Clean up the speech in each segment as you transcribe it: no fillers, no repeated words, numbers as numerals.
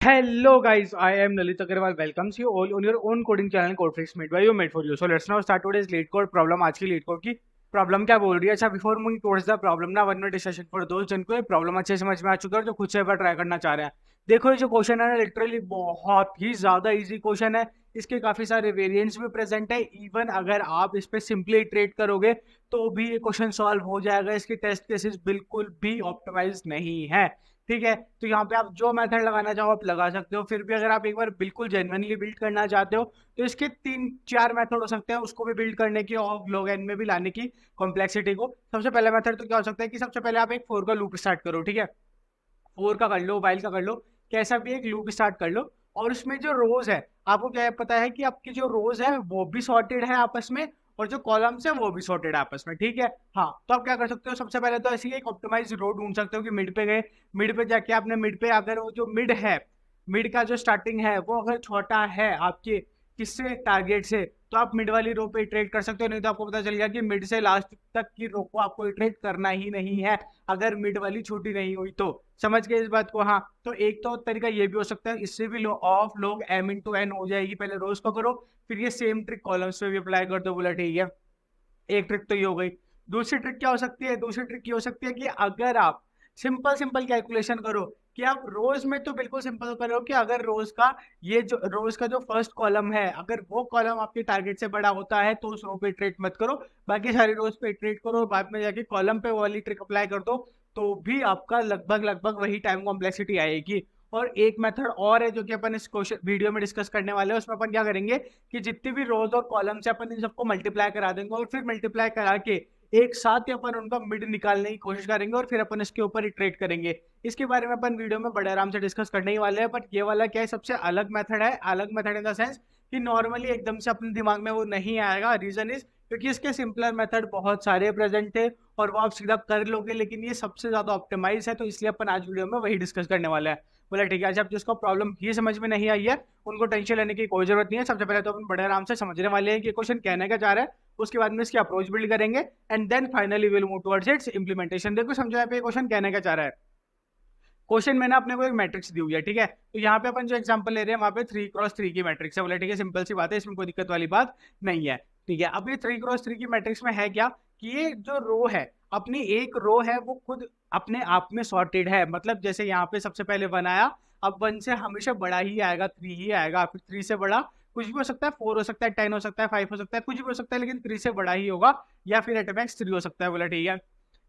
Hello guys, I am Lalit Agarwal. Welcomes you all on your own coding channel CodeFreaks made by you, made for you. So let's now start today's lead code problem. आज की lead code की problem क्या बोल रही है? अच्छा, before moving towards the problem ना 1 minute session for दोस्त जिनको ये प्रॉब्लम अच्छे समझ में आ चुका है और जो खुद से एक बार ट्राई करना चाह रहे हैं। देखो, ये जो क्वेश्चन है ना, लिटरली बहुत ही ज्यादा इजी क्वेश्चन है। इसके काफी सारे वेरिएंट्स भी प्रेजेंट है। इवन अगर आप इस पे सिंपली इटरेट करोगे तो भी ये क्वेश्चन सॉल्व हो जाएगा। इसके टेस्ट केसेस बिल्कुल भी ऑप्टिमाइज नहीं है। ठीक है, तो यहाँ पे आप जो मेथड लगाना चाहो आप लगा सकते हो। फिर भी अगर आप एक बार बिल्कुल जेन्युइनली बिल्ड करना चाहते हो तो इसके 3-4 मेथड हो सकते हैं उसको भी बिल्ड करने की और log n में भी लाने की कॉम्प्लेक्सिटी को। सबसे पहला मेथड तो क्या हो सकता है कि सबसे पहले आप एक फोर का लूप स्टार्ट करो। ठीक है, फोर का कर लो, वाइल का कर लो, कैसा भी एक लूप स्टार्ट कर लो। और उसमें जो रोज है, आपको क्या पता है कि आपकी जो रोज है वो भी सॉर्टेड है आपस में, और जो कॉलम्स है वो भी सॉर्टेड है आपस में। ठीक है, हाँ, तो आप क्या कर सकते हो, सबसे पहले तो ऐसी एक ऑप्टिमाइज रो ढूंढ सकते हो कि मिड पे गए, मिड पे जाके आपने मिड पे अगर वो जो मिड है, मिड का जो स्टार्टिंग है वो अगर छोटा है आपके किससे, टारगेट से, तो आप मिड वाली रो पे इटरेट कर सकते हो। नहीं तो आपको पता चल गया कि मिड से लास्ट तक की रो को आपको इटरेट करना ही नहीं है अगर मिड वाली छोटी नहीं हुई तो। समझ गए इस बात को? हाँ, तो एक तो तरीका ये भी हो सकता है, इससे भी लो ऑफ लोग m इंटू एन हो जाएगी। पहले रोज को करो, फिर ये सेम ट्रिक कॉलम्स पे भी अप्लाई कर दो। बोला ठीक है, एक ट्रिक तो ये हो गई। दूसरी ट्रिक क्या हो सकती है? दूसरी ट्रिक ये हो सकती है कि अगर आप सिंपल सिंपल कैलकुलेशन करो कि आप रोज में तो बिल्कुल सिंपल करो कि अगर रोज का ये जो रोज का जो फर्स्ट कॉलम है, अगर वो कॉलम आपके टारगेट से बड़ा होता है तो उस रो पे इटरेट मत करो, बाकी सारी रोज पे इटरेट करो, बाद में जाके कॉलम पे वो वाली ट्रिक अप्लाई कर दो, तो भी आपका लगभग लगभग वही टाइम कॉम्प्लेक्सिटी आएगी। और एक मेथड और है जो कि अपन इस क्वेश्चन वीडियो में डिस्कस करने वाले हैं। उसमें अपन क्या करेंगे कि जितनी भी रोज और कॉलम्स है अपन इन सबको मल्टीप्लाई करा देंगे, और फिर मल्टीप्लाई करा के एक साथ ही अपन उनका मिड निकालने की कोशिश करेंगे और फिर अपन इसके ऊपर इटरेट करेंगे। इसके बारे में अपन वीडियो में बड़े आराम से डिस्कस करने ही वाले हैं। बट ये वाला क्या है, सबसे अलग मेथड है। अलग मेथड इन द सेंस कि नॉर्मली एकदम से अपने दिमाग में वो नहीं आएगा। रीजन इज क्योंकि इसके सिंपलर मेथड बहुत सारे प्रेजेंट थे और वो आप सीधा कर लोगे, लेकिन ये सबसे ज्यादा ऑप्टिमाइज है, तो इसलिए अपन आज वीडियो में वही डिस्कस करने वाले हैं। बोला ठीक है, आज आप जिसको प्रॉब्लम ये समझ में नहीं आई है उनको टेंशन लेने की कोई जरूरत नहीं है। सबसे पहले तो अपन बड़े आराम से समझने वाले हैं कि क्वेश्चन कहने का चाह रहा है, उसके बाद में इसकी अप्रोच बिल्ड करेंगे and then finally will move towards its implementation. देखो समझो यहाँ पे क्वेश्चन कहने का चाह रहा है। क्वेश्चन में ना अपने को एक मैट्रिक्स दी हुई है। ठीक है, तो यहाँ पे अपन जो एग्जांपल ले रहे हैं वहाँ पे 3x3 की मैट्रिक्स है। बोले ठीक है, सिंपल सी बात है, इसमें कोई दिक्कत वाली बात नहीं है। ठीक है, अब ये 3x3 की मैट्रिक्स में है क्या कि ये जो रो है, अपनी एक रो है वो खुद अपने आप में सॉर्टेड है। मतलब जैसे यहाँ पे सबसे पहले 1 आया, अब 1 से हमेशा बड़ा ही आएगा, 3 ही आएगा, फिर 3 से बड़ा कुछ भी हो सकता है, 4 हो सकता है, 10 हो सकता है, 5 हो सकता है, कुछ भी हो सकता है, लेकिन 3 से बड़ा ही होगा, या फिर एट मैक्स 3 हो सकता है। बोला ठीक है,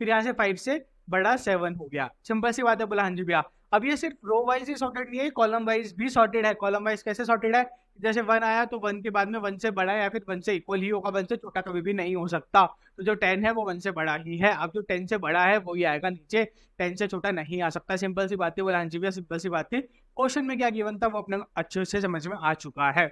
फिर यहाँ से 5 से बड़ा 7 हो गया। सिंपल सी बात है। बोला हाँ जी भैया, अब ये सिर्फ रो वाइज ही सॉर्टेड नहीं है, कॉलम वाइज भी सॉर्टेड है। कॉलम वाइज कैसे सॉर्टेड है? जैसे 1 आया तो 1 के बाद में 1 से बड़ा है या फिर 1 से इक्वल ही होगा, 1 से छोटा कभी भी नहीं हो सकता। तो जो 10 है वो 1 से बड़ा ही है। अब जो 10 से बड़ा है वही आएगा नीचे, 10 से छोटा नहीं आ सकता। सिंपल सी बात है। बोला हाँ जी भैया, सिंपल सी बात थी। क्वेश्चन में क्या गिवन था वो अपने को अच्छे से समझ में आ चुका है।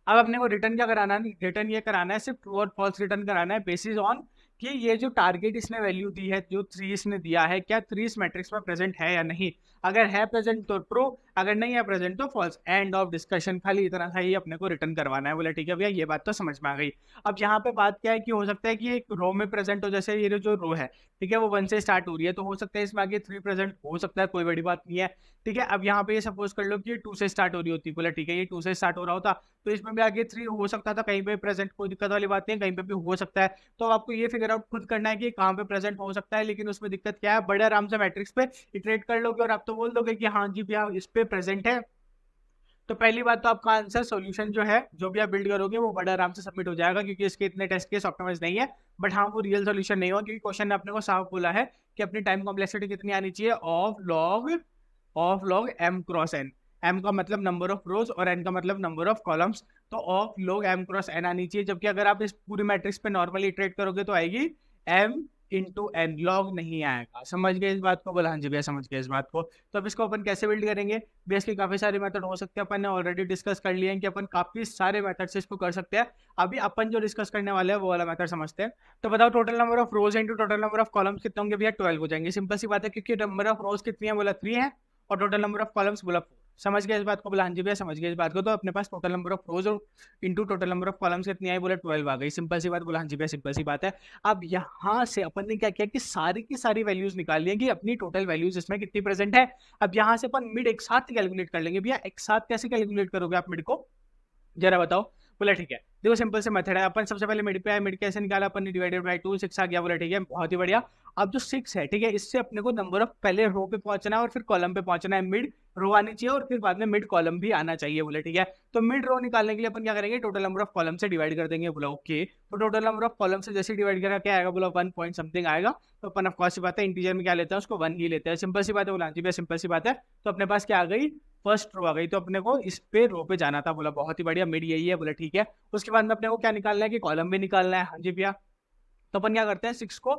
अब अपने को रिटर्न क्या कराना है? रिटर्न ये कराना है, सिर्फ ट्रू और फॉल्स रिटर्न कराना है बेसिस ऑन कि ये जो टारगेट इसने वैल्यू दी है, जो 3 इसने दिया है, क्या 3 इस मैट्रिक्स में प्रेजेंट है या नहीं। अगर है प्रेजेंट तो ट्रू, अगर नहीं है प्रेजेंट तो फॉल्स। End of discussion. खाली इतना सा ही अपने को रिटर्न करवाना है। बोले ठीक है भैया, ये बात तो समझ में आ गई। अब यहाँ पे बात क्या है कि हो सकता है कि एक रो में प्रेजेंट हो, जैसे ये जो रो है, ठीक है, वो 1 से स्टार्ट हो रही है, तो हो सकता है इसमें आगे 3 प्रेजेंट हो सकता है, कोई बड़ी बात नहीं है। ठीक है, अब यहाँ पे ये सपोज कर लो कि ये 2 से स्टार्ट हो रही होती। बोला ठीक है, ये 2 से स्टार्ट हो रहा होता तो इसमें भी आगे 3 हो सकता था, कहीं पे प्रेजेंट, कोई दिक्कत वाली बात नहीं, कहीं पे भी हो सकता है। तो आपको ये फिगर आउट खुद करना है कि कहाँ पे प्रेजेंट हो सकता है। लेकिन उसमें दिक्कत क्या है, बड़े आराम से मैट्रिक्स पे इटरेट कर लोगे और आप तो बोल दोगे कि हाँ जी भैया इस पे प्रेजेंट है। तो पहली बात तो आपका आंसर सॉल्यूशन जो है, जो भी आप बिल्ड करोगे वो बड़े आराम से सबमिट हो जाएगा, क्योंकि इसके इतने टेस्ट केस ऑप्टिमाइज नहीं है। बट हाँ, वो रियल सॉल्यूशन नहीं होगा, क्योंकि क्वेश्चन ने अपने को साफ बोला है कि अपनी टाइम कॉम्प्लेक्सिटी कितनी आनी चाहिए, of log M cross N. M का मतलब नंबर ऑफ रोज और एन का मतलब नंबर ऑफ कॉलम्स। तो of log M cross N आनी चाहिए। जबकि अगर आप इस पूरी मैट्रिक्स पे नॉर्मली इटरेट करोगे तो आएगी एम इंटू एन, लॉग नहीं आएगा। समझ गए इस बात को? बोला हाँ जी भैया, समझ गए इस बात को। तो अब इसको अपन कैसे बिल्ड करेंगे? बेस के काफी सारे मेथड हो सकते हैं, अपन ने ऑलरेडी डिस्कस कर लिए हैं कि अपन काफी सारे मेथड से इसको कर सकते हैं। अभी अपन जो डिस्कस करने वाले हैं वो वाला मेथड समझते हैं। तो बताओ, total number of rose into total number of columns कितने होंगे भैया? 12 हो जाएंगे। सिंपल सी बात है, क्योंकि नंबर ऑफ रोज कितनी है? बोला 3 है, और टोटल नंबर ऑफ कॉलम्स बोला 4। समझ गए इस बात को? बोला हाँ जी भैया समझ गए इस बात को। तो अपने पास टोटल नंबर ऑफ रोज और into total number of columns कितनी आई? बोले 12 आ गई। सिंपल सी बात। बोला हाँ जी भैया सिंपल सी बात है। अब यहाँ से अपन ने क्या किया कि सारी की सारी वैल्यूज निकाल ली कि अपनी टोटल वैल्यूज इसमें कितनी प्रेजेंट है। अब यहाँ से अपन मिड एक साथ कैलकुलेट कर लेंगे। भैया एक साथ कैसे कैलकुलेट करोगे आप मिड को, जरा बताओ? बोला ठीक है, देखो सिंपल से मेथड है। अपन सबसे पहले मिड पे आए, मिड कैसे निकाला अपन ने? डिवाइडेड बाय 2, 6 आ गया। बोला ठीक है, बहुत ही बढ़िया। अब जो 6 है, ठीक है, इससे अपने को नंबर ऑफ पहले रो पे पहुंचना है और फिर कॉलम पे पहुंचना है। मिड रो आनी चाहिए और फिर बाद में मिड कॉलम भी आना चाहिए। बोले ठीक है, तो मिड रो निकालने के लिए अपन क्या करेंगे? टोटल नंबर ऑफ कॉलम से डिवाइड कर देंगे। बोला ओके, तो टोटल नंबर ऑफ कॉलम से जैसे डिवाइड करा क्या आएगा? बोला 1 पॉइंट समथिंग आएगा। तो अपन ऑफ कोर्स सी बात है, इंटीजर में क्या लेते हैं उसको 1 ही लेते हैं। सिंपल सी बात है। बोला जी भैया सिंपल सी बात है। तो अपने पास क्या आ गई? फर्स्ट रो आ गई। तो अपने को इस पे रो पे जाना था। बोला बहुत ही बढ़िया, मिड यही है। बोला ठीक है, उसके बाद में अपने को क्या निकालना है कि कॉलम भी निकालना है। हाँ जी भैया, तो अपन क्या करते हैं 6 को,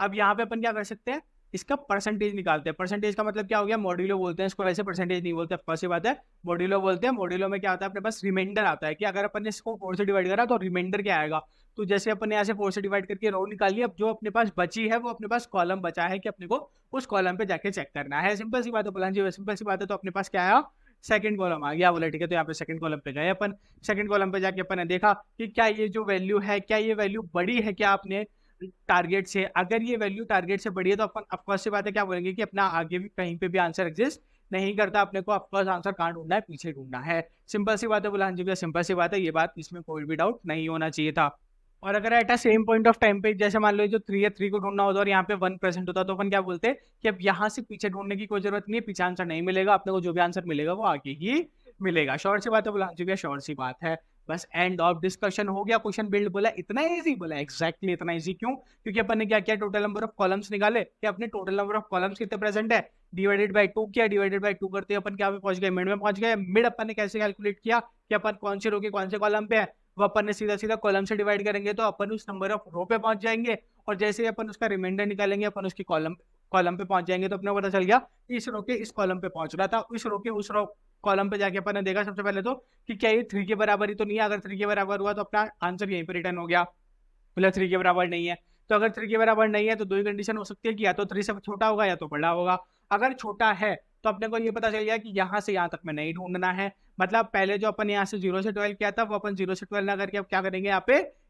अब यहाँ पे अपन क्या कर सकते हैं? इसका परसेंटेज निकालते हैं। परसेंटेज का मतलब क्या हो गया? मॉड्यूलो बोलते हैं इसको, वैसे परसेंटेज नहीं बोलते, ऑफ बात है, मॉड्यूलो बोलते हैं। मॉड्यूलो में क्या आता है अपने पास? रिमाइंडर आता है कि अगर अपन ने इसको 4 से डिवाइड करा तो रिमाइंडर क्या आएगा। तो जैसे अपन ने यहाँ से 4 से डिवाइड करके रो निकाली, अब जो अपने पास बची है वो अपने पास कॉलम बचा है कि अपने को उस कॉलम पे जाके चेक करना है। सिंपल सी बात है। बोला जी सिंपल सी बात है। तो अपने पास क्या आया? सेकंड कॉलम आ गया। बोला ठीक है, तो यहाँ पे सेकंड कॉलम पे गए अपन। सेकंड कॉलम पे जाके अपन ने देखा कि क्या ये जो वैल्यू है, क्या ये वैल्यू बड़ी है क्या आपने टारगेट से? अगर ये वैल्यू टारगेट से बड़ी है तो अपन ऑफकोर्स से बात है क्या बोलेंगे कि अपना आगे भी कहीं पे भी आंसर एग्जिस्ट नहीं करता। अपने को ऑफकोर्स आंसर कहाँ ढूंढना है? पीछे ढूंढना है। सिंपल सी बात है। बोला हाँ जी भैया सिंपल सी बात है। ये बात, इसमें कोई भी डाउट नहीं होना चाहिए था। और अगर at a same point of time पे जैसे मान लो जो 3 है, 3 को ढूंढना होता और यहाँ पे 1% होता तो अपन क्या बोलते कि अब यहाँ से पीछे ढूंढने की कोई जरूरत नहीं है, पीछे आंसर नहीं मिलेगा अपने को, जो भी आंसर मिलेगा वो आगे ही मिलेगा। शॉर्ट सी बात है। बोला हाँ जी भैया शॉर्ट सी बात है। बस एंड ऑफ डिस्कशन हो गया। क्वेश्चन बिल्ड बोला इतना इजी। बोला एग्जैक्टली इतना इजी। क्यों? क्योंकि अपन ने क्या किया? टोटल नंबर ऑफ कॉलम्स निकाले कि अपने टोटल नंबर ऑफ कॉलम्स कितने प्रेजेंट है, डिवाइडेड बाय 2 किया। डिवाइडेड बाय 2 करते अपन क्या पे पहुंच गए? मिड में पहुंच गए। मिड अपन ने कैसे कैलकुलेट किया कि अपन कौन से रो के कौन से कॉलम पे है? वो अपन ने सीधा सीधा कॉलम से डिवाइड करेंगे तो अपन उस नंबर ऑफ रो पे पहुंच जाएंगे। और जैसे ही अपन उसका रिमाइंडर निकालेंगे अपन उसकी कॉलम कॉलम पे पहुंच जाएंगे। तो अपने को पता चल गया कि इस रो के इस कॉलम पे पहुंच रहा था, इस रो के उस रो कॉलम पे जाके अपन ने देखा सबसे पहले तो कि क्या ये 3 के बराबर ही तो नहीं है। अगर 3 के बराबर हुआ तो अपना आंसर यहीं पर रिटर्न हो गया। मतलब 3 के बराबर नहीं है। तो अगर 3 के बराबर नहीं है तो दो ही कंडीशन हो सकती है कि या तो 3 से छोटा होगा या तो बड़ा होगा। अगर छोटा है तो अपने को ये पता चल गया कि यहाँ से यहाँ तक में नहीं ढूंढना है। मतलब पहले जो अपन यहाँ से 0 से 12 किया था वो अपन 0 से 12 ना करके अब क्या करेंगे?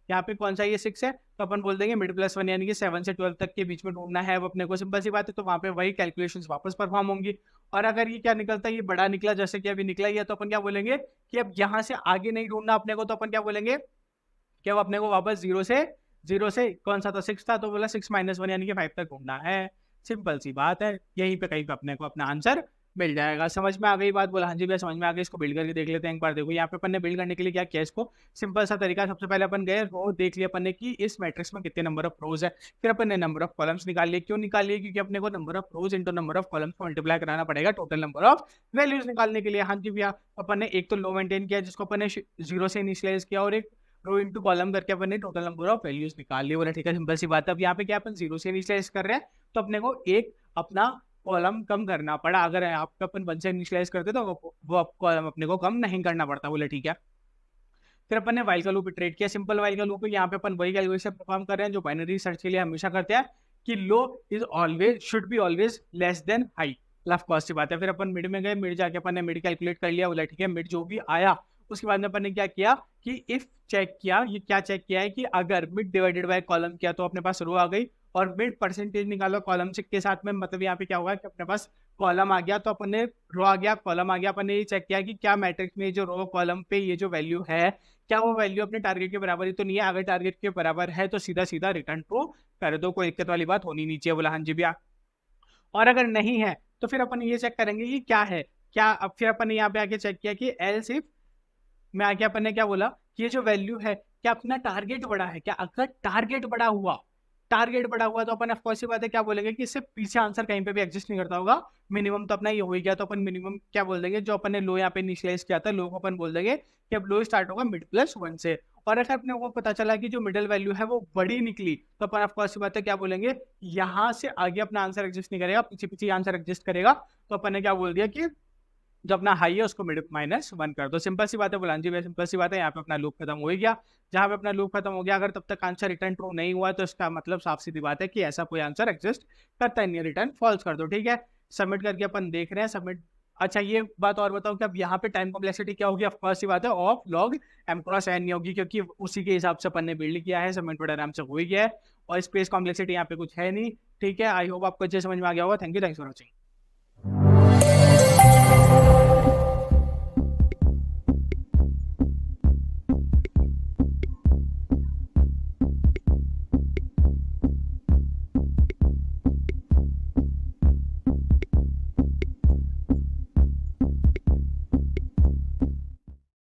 यहाँ पे कौन सा ये 6 है तो अपन बोल देंगे मिड प्लस 1 यानी कि 7 से 12 तक के बीच में ढूंढना है वो अपने को। सिंपल सी बात है। तो वहाँ पे वही कैलकुलेशंस वापस परफॉर्म होंगी। और अगर ये क्या निकलता है, ये बड़ा निकला जैसे कि अभी निकला ही है, तो अपन क्या बोलेंगे कि अब यहाँ से आगे नहीं ढूंढना अपने को। तो अपन क्या बोलेंगे कि अब अपने को वापस जीरो से कौन सा था? 6 था। तो बोला 6 माइनस 1 यानी कि 5 तक ढूंढना है। सिंपल सी बात है। यहीं पे कहीं पे अपने को अपना आंसर मिल जाएगा। समझ में आ गई बात? बोला हाँ जी भैया समझ में आ गई। इसको बिल्ड करके देख लेते हैं एक बार। देखो यहाँ पे अपन ने बिल्ड करने के लिए क्या किया? इसको सिंपल सा तरीका, सबसे पहले अपन गए रो देख लिया अपन ने कि इस मैट्रिक्स में कितने नंबर ऑफ रोज है। फिर अपन ने नंबर ऑफ कॉलम्स निकाल लिए। क्यों निकाल लिए? क्योंकि अपने को number of rose into number of columns को मल्टीप्लाई कराना पड़ेगा टोटल नंबर ऑफ वैल्यूज निकालने के लिए। हाँ जी भैया, अपन ने एक तो लो मेंटेन किया जिसको अपन ने 0 से इनिशियलाइज किया, और एक रो इंटू कॉलम करके अपन ने टोटल नंबर ऑफ वैल्यूज निकाल लिए। बोला ठीक है सिंपल सी बात है। अब यहाँ पे क्या अपन 0 से इनिशियलाइज कर रहे हैं तो अपने को एक अपना कॉलम कम करना पड़ा। अगर आपका अपन 1 से इनिशियलाइज करते तो वो कॉलम अपने को कम नहीं करना पड़ता। बोले ठीक है। फिर अपन ने वाइल का लूप इटरेट किया। सिंपल वाइल का लूप है। यहाँ पे अपन वही कैलकुलेशन परफॉर्म कर रहे हैं जो बाइनरी सर्च के लिए हमेशा करते हैं कि low is always should be always less than high. लफ कॉस्ट की बात है। फिर अपन मिड में गए, मिड जाके अपन ने मिड कैलकुलेट कर लिया। बोला ठीक है, मिड जो भी आया उसके बाद में अपन ने क्या किया कि इफ चेक किया। ये क्या चेक किया है कि अगर मिड डिवाइडेड बाय कॉलम किया तो अपने पास रो आ गई, और मिड परसेंटेज निकालो कॉलम के साथ में, मतलब यहाँ पे क्या होगा कि अपने पास कॉलम आ गया तो अपन ने रो आ गया, कॉलम आ गया। अपन ने ये चेक किया कि क्या मैट्रिक्स में जो रो कॉलम पे ये जो वैल्यू है क्या वो वैल्यू अपने टारगेट के बराबर ही तो नहीं है। अगर टारगेट के बराबर है तो सीधा सीधा रिटर्न ट्रू कर दो, कोई दिक्कत वाली बात होनी नहीं चाहिए। बोला हाँ जी भैया। और अगर नहीं है तो फिर अपन ये चेक करेंगे कि क्या है क्या। अब फिर अपन ने यहाँ पे आके चेक किया कि एल्स इफ में आके अपन ने क्या बोला कि ये जो वैल्यू है क्या अपना टारगेट बड़ा है क्या। अगर टारगेट बड़ा हुआ तो अपन ऑफकोर्स बात है क्या बोलेंगे कि इससे पीछे आंसर कहीं पे भी एग्जिस्ट नहीं करता होगा। मिनिमम तो अपना ये हो ही गया, तो अपन मिनिमम क्या बोल देंगे, जो अपन ने लो यहाँ पे इनिशियलाइज किया था लो को अपन बोल देंगे कि अब लो स्टार्ट होगा मिड प्लस 1 से। और अगर अपने को पता चला कि जो मिडिल वैल्यू है वो बड़ी निकली तो अपन ऑफकोर्स बात है क्या बोलेंगे, यहाँ से आगे अपना आंसर एग्जिस्ट नहीं करेगा, पीछे पीछे आंसर एग्जिस्ट करेगा। तो अपन ने क्या बोल दिया कि जो अपना हाई है उसको मिड माइनस 1 कर दो। सिंपल सी बात है। बुलान जी भाई सिंपल सी बात है। यहाँ पे अपना लूप खत्म हो ही गया। जहाँ पे अपना लूप खत्म हो गया, अगर तब तक आंसर रिटर्न ट्रू नहीं हुआ तो इसका मतलब साफ सीधी बात है कि ऐसा कोई आंसर एग्जिस्ट करता ही नहीं, रिटर्न फॉल्स कर दो। ठीक है, सबमिट करके अपन देख रहे हैं सबमिट अच्छा ये बात और बताओ कि अब यहाँ पे टाइम कॉम्प्लेक्सिटी क्या होगी? ऑफ कोर्स सी बात है, of log m cross n नहीं होगी, क्योंकि उसी के हिसाब से अपन ने बिल्ड किया है, सब इनपुट आराम से हो ही गया है, और स्पेस कॉम्प्लेक्सिटी यहाँ पे कुछ है नहीं। ठीक है, आई होप आपको अच्छे समझ में आ गया होगा। Thank you, thanks for watching.